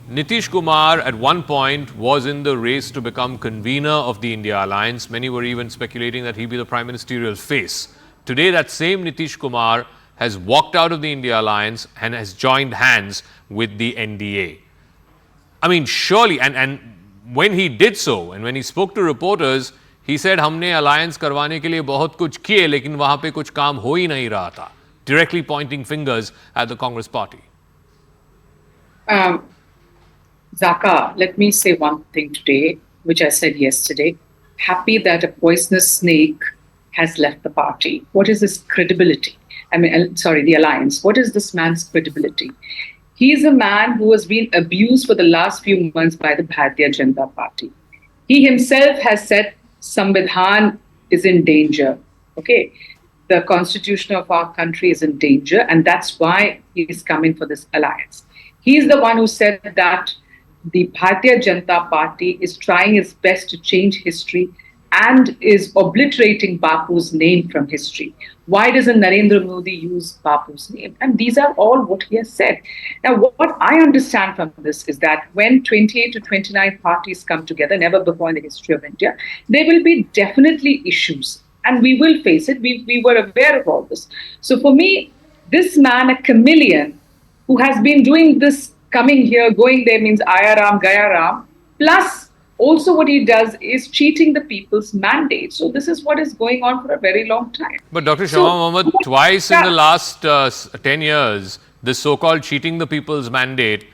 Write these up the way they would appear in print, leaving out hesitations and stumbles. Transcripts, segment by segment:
Nitish Kumar at one point was in the race to become convener of the India alliance. Many were even speculating that he'd be the prime ministerial face. Today, that same Nitish Kumar has walked out of the India alliance and has joined hands with the N.D.A. I mean, surely, and when he did so, and when he spoke to reporters, he said, "हमने alliance करवाने के लिए बहुत कुछ किए, लेकिन वहाँ पे कुछ काम हो ही नहीं रहा था," directly pointing fingers at the Congress party. Zaka, let me say one thing today, which I said yesterday. Happy that a poisonous snake has left the party. What is his credibility? The alliance. What is this man's credibility? He is a man who has been abused for the last few months by the Bharatiya Janata Party. He himself has said Samvidhan is in danger. Okay, the constitution of our country is in danger, and that's why he is coming for this alliance. He is the one who said that the Bharatiya Janata Party is trying its best to change history and is obliterating Bapu's name from history. Why doesn't Narendra Modi use Bapu's name? And these are all what he has said. Now, what I understand from this is that when 28 to 29 parties come together, never before in the history of India, there will be definitely issues. And we will face it. We were aware of all this. So for me, this man, a chameleon, who has been doing this, coming here, going there, means Ayaram, Gayaram, plus also what he does is cheating the people's mandate. So this is what is going on for a very long time. But Dr. Shama Mohamed, twice in the last 10 years, this so-called cheating the people's mandate,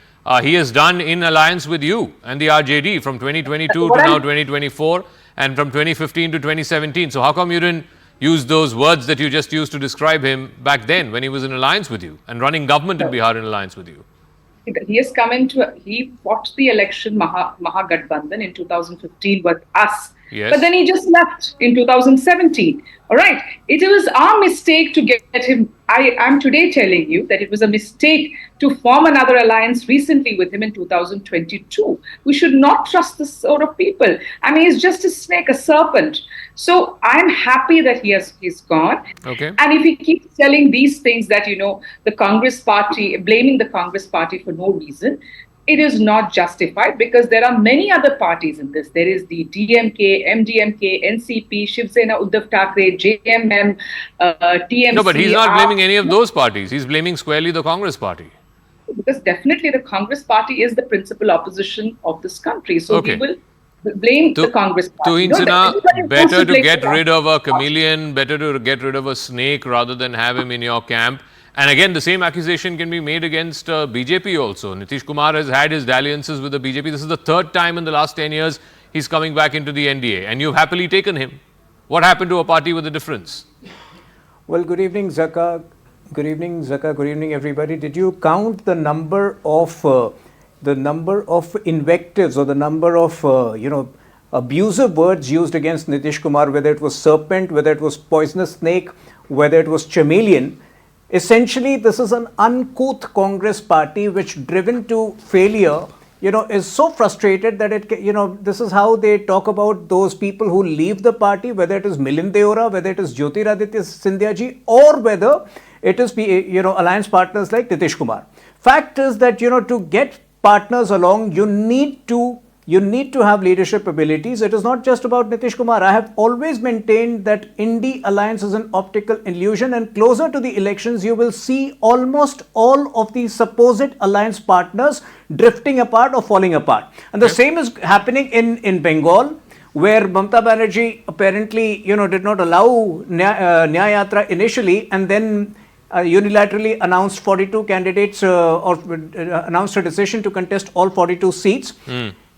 he has done in alliance with you and the RJD from 2022 to now 2024 and from 2015 to 2017. So how come you didn't use those words that you just used to describe him back then when he was in alliance with you and running government in Bihar in alliance with you? He has come he fought the election Mahagathbandhan in 2015 with us. Yes. But then he just left in 2017. All right. It was our mistake to get him. I'm today telling you that it was a mistake to form another alliance recently with him in 2022. We should not trust this sort of people. I mean, he's just a snake, a serpent. So I'm happy that he's gone. Okay. And if he keeps telling these things that, the Congress party, blaming the Congress party for no reason, it is not justified because there are many other parties in this. There is the DMK, MDMK, NCP, Shiv Sena, Uddhav Thackeray, JMM, TMC. No, but he's not blaming any of those parties. He's blaming squarely the Congress party. Because definitely the Congress party is the principal opposition of this country. So we will blame the Congress party. Tuhin A, better to get rid of a chameleon, better to get rid of a snake rather than have him in your camp. And again, the same accusation can be made against BJP also. Nitish Kumar has had his dalliances with the BJP. This is the third time in the last 10 years he's coming back into the N.D.A. and you've happily taken him. What happened to a party with a difference? Well, good evening, Zaka. Good evening, Zaka. Good evening, everybody. Did you count the number of invectives or the number of abusive words used against Nitish Kumar, whether it was serpent, whether it was poisonous snake, whether it was chameleon? Essentially, this is an uncouth Congress party which, driven to failure, is so frustrated that this is how they talk about those people who leave the party, whether it is Milind Deora, whether it is Jyotiraditya Scindia ji, or whether it is, alliance partners like Nitish Kumar. Fact is that, to get partners along, you need to have leadership abilities. It is not just about Nitish Kumar. I have always maintained that N.D.A. alliance is an optical illusion, and closer to the elections, you will see almost all of the supposed alliance partners drifting apart or falling apart. And the same is happening in Bengal, where Mamata Banerjee apparently, did not allow N.D.A. Yatra initially, and then unilaterally announced 42 candidates or announced a decision to contest all 42 seats.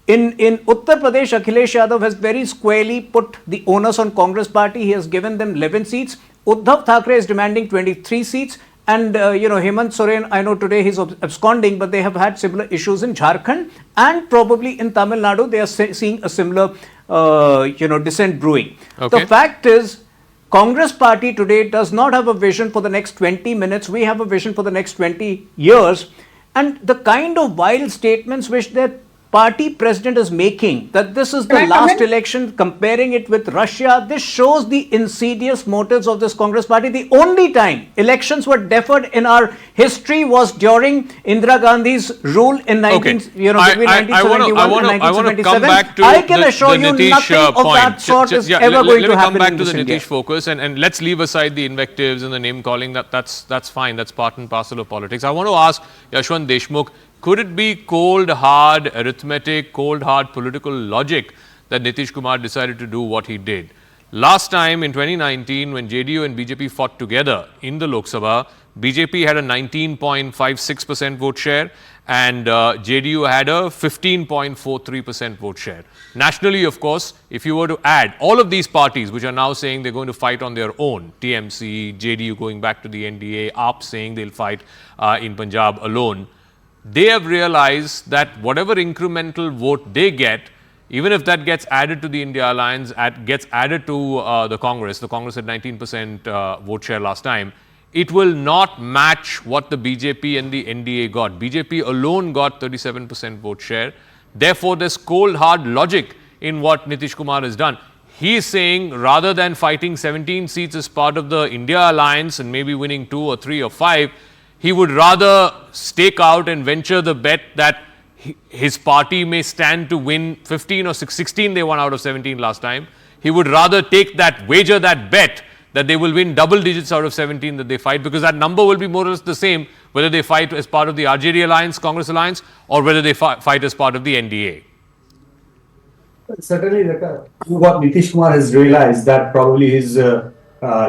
In Uttar Pradesh, Akhilesh Yadav has very squarely put the onus on Congress party. He has given them 11 seats. Uddhav Thackeray is demanding 23 seats. And, Hemant Soren, I know today he's absconding, but they have had similar issues in Jharkhand and probably in Tamil Nadu. They are seeing a similar, dissent brewing. Okay. The fact is, Congress party today does not have a vision for the next 20 minutes. We have a vision for the next 20 years. And the kind of wild statements which their party president is making, that this is the Can I last comment? election, comparing it with Russia, this shows the insidious motives of this Congress party. The only time elections were deferred in our history was during Indira Gandhi's rule in between 1971 and I want to come 1977. back to I can assure you Nitish, nothing of point. that sort is Yeah, ever going to Let me happen come back in to this the India. Nitish focus, and let's leave aside the invectives and the name calling. That's fine. That's part and parcel of politics. I want to ask Yashwant Deshmukh, could it be cold, hard arithmetic, cold, hard political logic that Nitish Kumar decided to do what he did? Last time in 2019, when JDU and BJP fought together in the Lok Sabha, BJP had a 19.56% vote share and JDU had a 15.43% vote share. Nationally, of course, if you were to add all of these parties which are now saying they're going to fight on their own, TMC, JDU going back to the N.D.A, AAP saying they'll fight in Punjab alone, they have realized that whatever incremental vote they get, even if that gets added to the India alliance, gets added to the Congress had 19% vote share last time, it will not match what the BJP and the N.D.A got. BJP alone got 37% vote share. Therefore, there's cold, hard logic in what Nitish Kumar has done. He is saying rather than fighting 17 seats as part of the India alliance and maybe winning 2 or 3 or 5, he would rather stake out and venture the bet that his party may stand to win 15 or 16 they won out of 17 last time. He would rather take that wager, that bet, that they will win double digits out of 17 that they fight, because that number will be more or less the same whether they fight as part of the RJD alliance, Congress alliance, or whether they fight as part of the N.D.A. Certainly, what Nitish Kumar has realized that probably his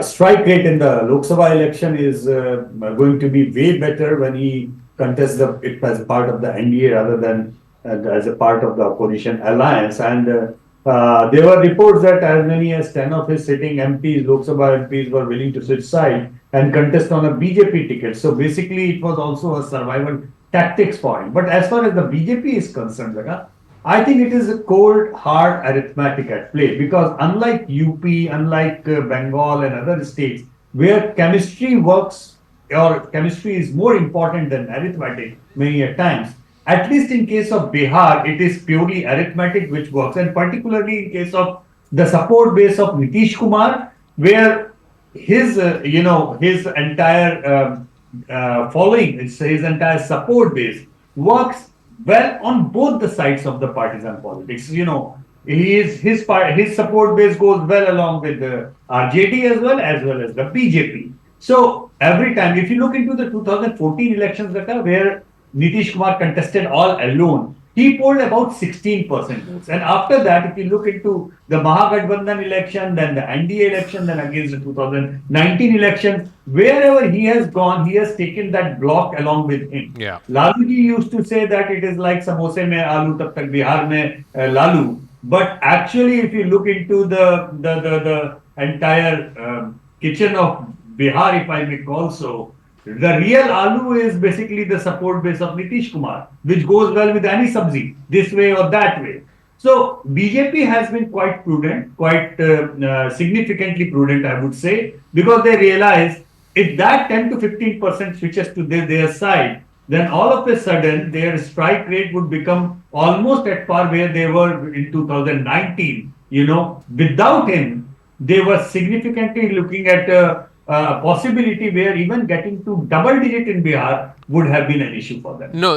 strike rate in the Lok Sabha election is going to be way better when he contests it as part of the N.D.A rather than as a part of the opposition alliance. And there were reports that as many as 10 of his sitting MPs, Lok Sabha MPs, were willing to switch side and contest on a BJP ticket. So basically, it was also a survival tactics for him. But as far as the BJP is concerned, I think it is a cold, hard arithmetic at play, because unlike UP, unlike Bengal and other states where chemistry works or chemistry is more important than arithmetic many a times, at least in case of Bihar, it is purely arithmetic which works, and particularly in case of the support base of Nitish Kumar, where his his entire following, his entire support base works well on both the sides of the partisan politics. His support base goes well along with the RJD as well as the BJP. So every time, if you look into the 2014 elections, where Nitish Kumar contested all alone, he polled about 16% votes. And after that, if you look into the Mahagathbandhan election, then the N.D.A election, then against the 2019 election, wherever he has gone, he has taken that block along with him. Yeah. Lalu ji used to say that it is like samose mein aloo, tab tak Bihar mein lalu. But actually, if you look into the entire kitchen of Bihar, if I may call so, the real aloo is basically the support base of Nitish Kumar, which goes well with any sabzi, this way or that way. So BJP has been quite prudent, quite significantly prudent, I would say, because they realize if that 10 to 15% switches to their side, then all of a sudden their strike rate would become almost at par where they were in 2019. Without him, they were significantly looking at a possibility where even getting to double digit in Bihar would have been an issue for them. No.